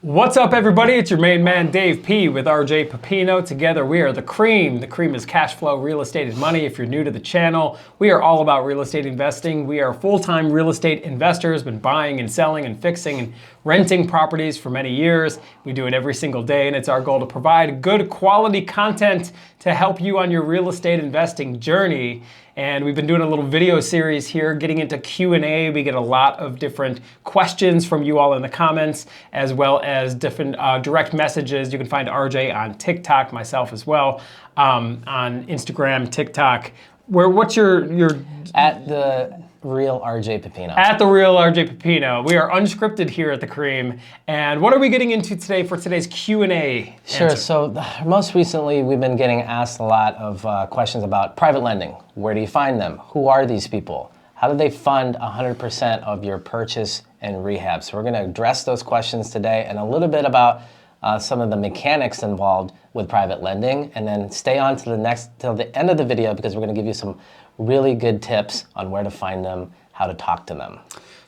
What's up, everybody? It's your main man, Dave P. with RJ Pepino. Together, we are The Cream. The Cream is cash flow, real estate, and money. If you're new to the channel, we are all about real estate investing. We are full-time real estate investors, been buying and selling and fixing and renting properties for many years. We do it every single day, and it's our goal to provide good quality content to help you on your real estate investing journey. And we've been doing a little video series here, getting into Q&A. We get a lot of different questions from you all in the comments, as well as different direct messages. You can find RJ on TikTok, myself as well, on Instagram, TikTok. What's your At the real RJ Pepino. At the real RJ Pepino. We are unscripted here at The Cream. And what are we getting into today for today's Q&A? Sure. answer? So most recently, we've been getting asked a lot of questions about private lending. Where do you find them? Who are these people? How do they fund 100% of your purchase and rehab? So we're going to address those questions today and a little bit about some of the mechanics involved with private lending, and then stay on to till the end of the video, because we're going to give you some really good tips on where to find them, how to talk to them.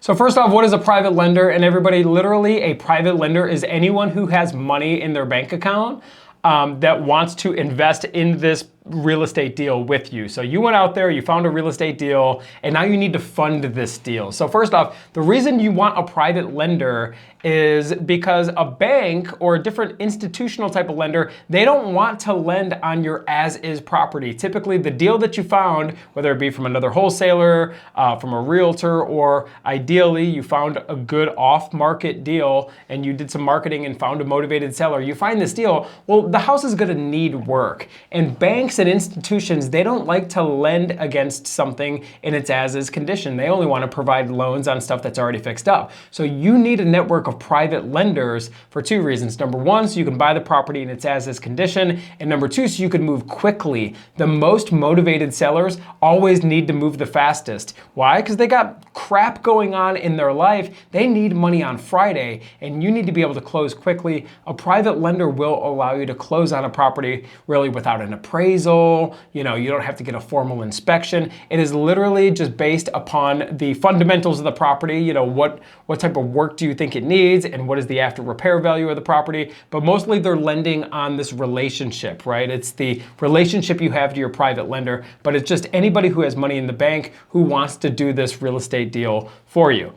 So first off, what is a private lender? And everybody, literally a private lender is anyone who has money in their bank account that wants to invest in this real estate deal with you. So you went out there, you found a real estate deal, and now you need to fund this deal. So first off, the reason you want a private lender is because a bank or a different institutional type of lender, they don't want to lend on your as-is property. Typically, the deal that you found, whether it be from another wholesaler, from a realtor, or ideally you found a good off-market deal and you did some marketing and found a motivated seller, you find this deal, well, the house is gonna need work. And banks and institutions, they don't like to lend against something in its as-is condition. They only want to provide loans on stuff that's already fixed up. So you need a network of private lenders for two reasons. Number one, so you can buy the property in its as-is condition. And number two, so you can move quickly. The most motivated sellers always need to move the fastest. Why? Because they got crap going on in their life. They need money on Friday, and you need to be able to close quickly. A private lender will allow you to close on a property really without an appraisal. You don't have to get a formal inspection. It is literally just based upon the fundamentals of the property. What type of work do you think it needs, and what is the after repair value of the property? But mostly they're lending on this relationship, right? It's the relationship you have to your private lender, but it's just anybody who has money in the bank who wants to do this real estate deal for you,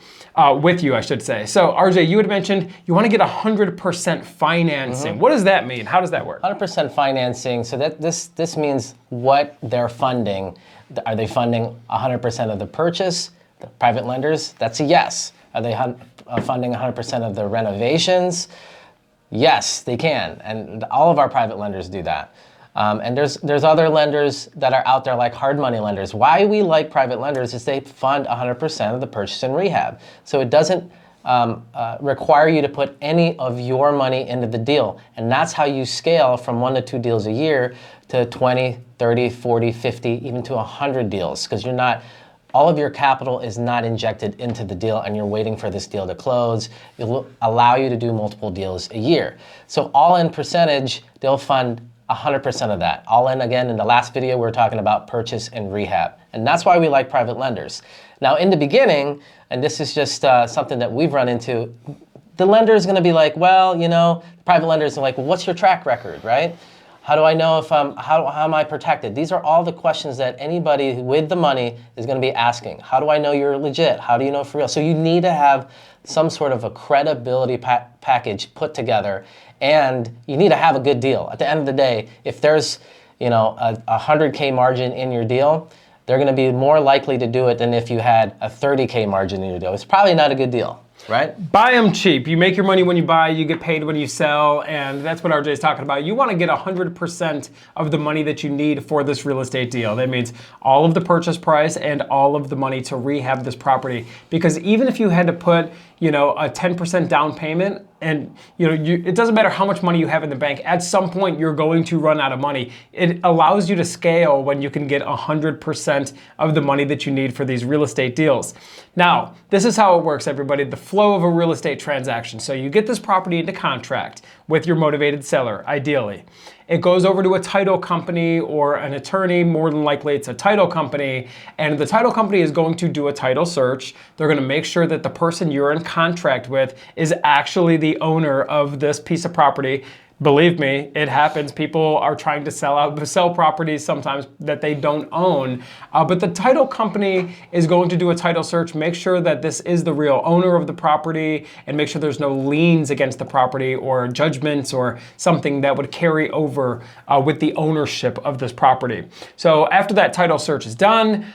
with you, I should say. So RJ, you had mentioned you want to get 100% financing. Mm-hmm. What does that mean? How does that work? 100% financing. So this means what they're funding. Are they funding 100% of the purchase? The private lenders, that's a yes. Are they funding 100% of the renovations? Yes, they can. And all of our private lenders do that. And there's other lenders that are out there, like hard money lenders. Why we like private lenders is they fund 100% of the purchase and rehab. So it doesn't require you to put any of your money into the deal. And that's how you scale from 1 to 2 deals a year to 20, 30, 40, 50, even to 100 deals, because all of your capital is not injected into the deal and you're waiting for this deal to close. It'll allow you to do multiple deals a year. So all in percentage, they'll fund 100% of that. All in, again, in the last video, we were talking about purchase and rehab. And that's why we like private lenders. Now, in the beginning, and this is just something that we've run into, the lender is going to be like, well, private lenders are like, well, what's your track record, right? How do I know if how am I protected? These are all the questions that anybody with the money is going to be asking. How do I know you're legit? How do you know for real? So you need to have some sort of a credibility package put together, and you need to have a good deal. At the end of the day, if there's a 100K margin in your deal, they're going to be more likely to do it than if you had a 30K margin in your deal. It's probably not a good deal. Right? Buy them cheap. You make your money when you buy, you get paid when you sell, and that's what RJ is talking about. You want to get 100% of the money that you need for this real estate deal. That means all of the purchase price and all of the money to rehab this property. Because even if you had to put, a 10% down payment, and it doesn't matter how much money you have in the bank, at some point you're going to run out of money. It allows you to scale when you can get 100% of the money that you need for these real estate deals. Now, this is how it works, everybody. The flow of a real estate transaction. So you get this property into contract with your motivated seller, ideally. it goes over to a title company or an attorney. More than likely, it's a title company. And the title company is going to do a title search. They're going to make sure that the person you're in contract with is actually the owner of this piece of property. Believe me, it happens. People are trying to sell properties sometimes that they don't own. But the title company is going to do a title search, make sure that this is the real owner of the property, and make sure there's no liens against the property or judgments or something that would carry over with the ownership of this property. So after that title search is done,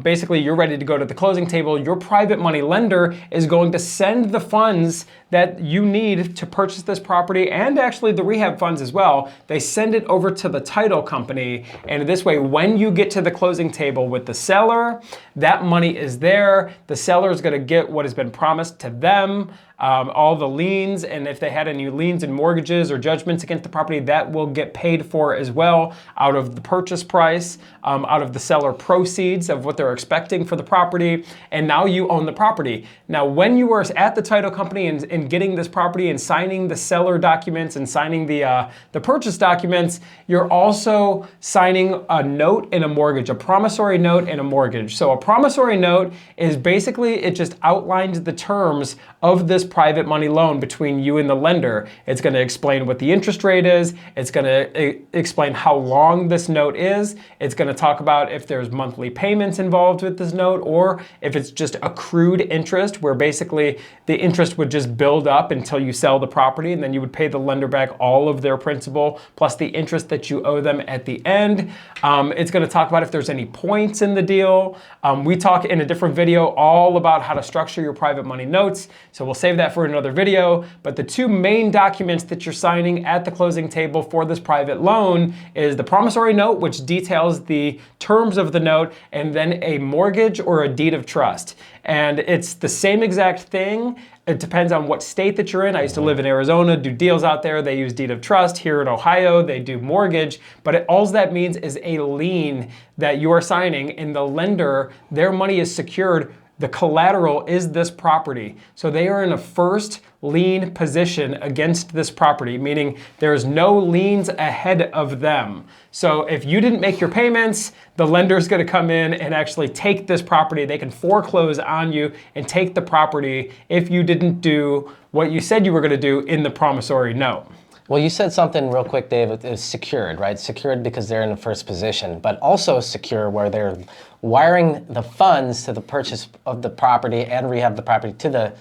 basically you're ready to go to the closing table. Your private money lender is going to send the funds that you need to purchase this property, and actually the rehab funds as well. They send it over to the title company, and this way, when you get to the closing table with the seller, that money is there. The seller is going to get what has been promised to them, all the liens, and if they had any liens and mortgages or judgments against the property, that will get paid for as well out of the purchase price, out of the seller proceeds of what they're expecting for the property, and now you own the property. Now, when you are at the title company and getting this property and signing the seller documents and signing the purchase documents, you're also signing a note and a mortgage, a promissory note and a mortgage. So a promissory note is basically, it just outlines the terms of this private money loan between you and the lender. It's going to explain what the interest rate is. It's going to explain how long this note is. It's going to talk about if there's monthly payments involved with this note, or if it's just accrued interest, where basically the interest would just build up until you sell the property, and then you would pay the lender back all of their principal plus the interest that you owe them at the end. It's going to talk about if there's any points in the deal. We talk in a different video all about how to structure your private money notes, so we'll save that for another video. But the two main documents that you're signing at the closing table for this private loan is the promissory note, which details the terms of the note, and then a mortgage or a deed of trust. And it's the same exact thing. It depends on what state that you're in. I used to live in Arizona, do deals out there. They use deed of trust. Here in Ohio, they do mortgage. But all that means is a lien that you are signing, and the lender, their money is secured. The collateral is this property. So they are in a first lien position against this property, meaning there's no liens ahead of them. So if you didn't make your payments, the lender's going to come in and actually take this property. They can foreclose on you and take the property if you didn't do what you said you were going to do in the promissory note. Well, you said something real quick, Dave. It's secured, right? Secured because they're in the first position, but also secure where they're wiring the funds to the purchase of the property and rehab the property to the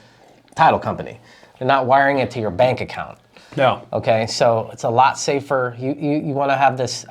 title company. They're not wiring it to your bank account. No. Okay, so it's a lot safer. You want to have this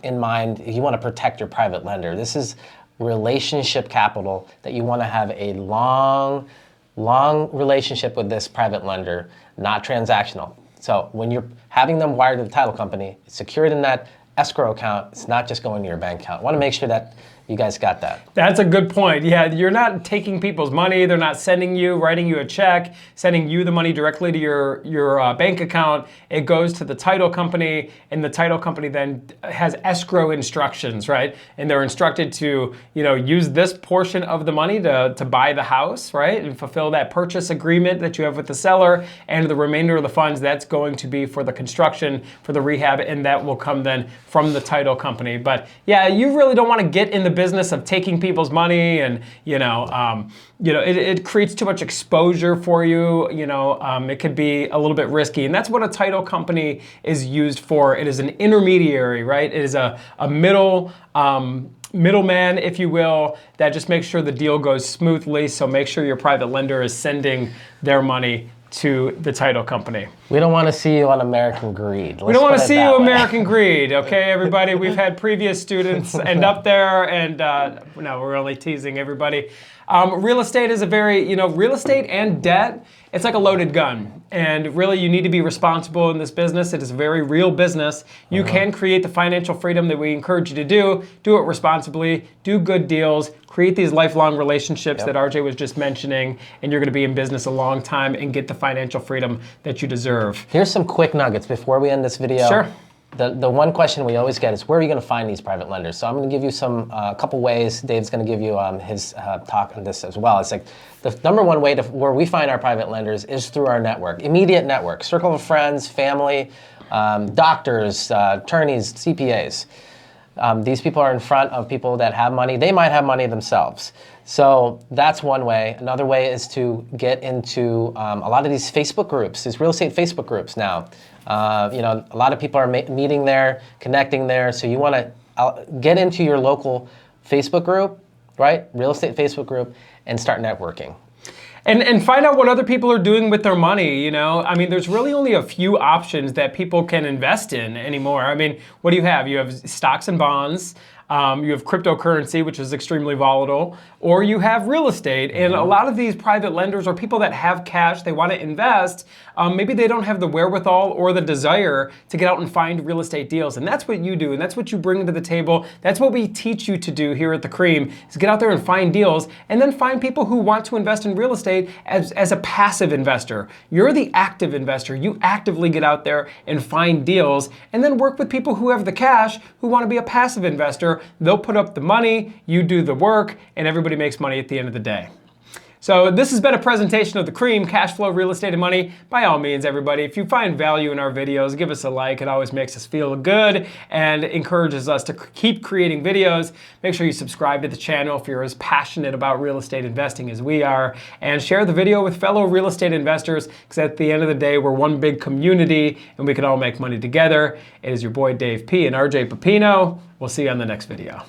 in mind. You want to protect your private lender. This is relationship capital that you want to have a long relationship with this private lender, not transactional. So when you're having them wired to the title company, it's secured in that escrow account. It's not just going to your bank account. I want to make sure that you guys got that. That's a good point. Yeah, you're not taking people's money. They're not sending you, writing you a check, sending you the money directly to your bank account. It goes to the title company, and the title company then has escrow instructions, right? And they're instructed to, use this portion of the money to buy the house, right? And fulfill that purchase agreement that you have with the seller, and the remainder of the funds, that's going to be for the construction, for the rehab, and that will come then from the title company. But yeah, you really don't want to get in the business of taking people's money, and it creates too much exposure for you. It could be a little bit risky, and that's what a title company is used for. It is an intermediary, right? It is a middleman, if you will, that just makes sure the deal goes smoothly. So make sure your private lender is sending their money to the title company. We don't want to see you on American Greed. We don't want to see you American Greed, okay, everybody? We've had previous students end up there, and no, we're only teasing everybody. Real estate is a very, real estate and debt, it's like a loaded gun. And really, you need to be responsible in this business. It is a very real business. You can create the financial freedom that we encourage you to do. Do it responsibly, do good deals, create these lifelong relationships that RJ was just mentioning, and you're going to be in business a long time and get the financial freedom that you deserve. Here's some quick nuggets before we end this video. Sure. The one question we always get is, where are you going to find these private lenders? So I'm going to give you a couple ways. Dave's going to give you his talk on this as well. It's like the number one way where we find our private lenders is through our network, immediate network, circle of friends, family, doctors, attorneys, CPAs. These people are in front of people that have money. They might have money themselves. So that's one way. Another way is to get into a lot of these Facebook groups, these real estate Facebook groups now. A lot of people are meeting there, connecting there. So you want to get into your local Facebook group, right? Real estate Facebook group, and start networking. And find out what other people are doing with their money, I mean, there's really only a few options that people can invest in anymore. I mean, what do you have? You have stocks and bonds. You have cryptocurrency, which is extremely volatile, or you have real estate. And a lot of these private lenders are people that have cash, they want to invest. Maybe they don't have the wherewithal or the desire to get out and find real estate deals. And that's what you do, and that's what you bring to the table. That's what we teach you to do here at The Cream, is get out there and find deals, and then find people who want to invest in real estate as a passive investor. You're the active investor. You actively get out there and find deals, and then work with people who have the cash, who want to be a passive investor. They'll put up the money, you do the work, and everybody makes money at the end of the day. So this has been a presentation of The Cream, Cash Flow, Real Estate, and Money. By all means, everybody, if you find value in our videos, give us a like. It always makes us feel good and encourages us to keep creating videos. Make sure you subscribe to the channel if you're as passionate about real estate investing as we are, and share the video with fellow real estate investors, because at the end of the day, we're one big community and we can all make money together. It is your boy Dave P. and RJ Pepino. We'll see you on the next video.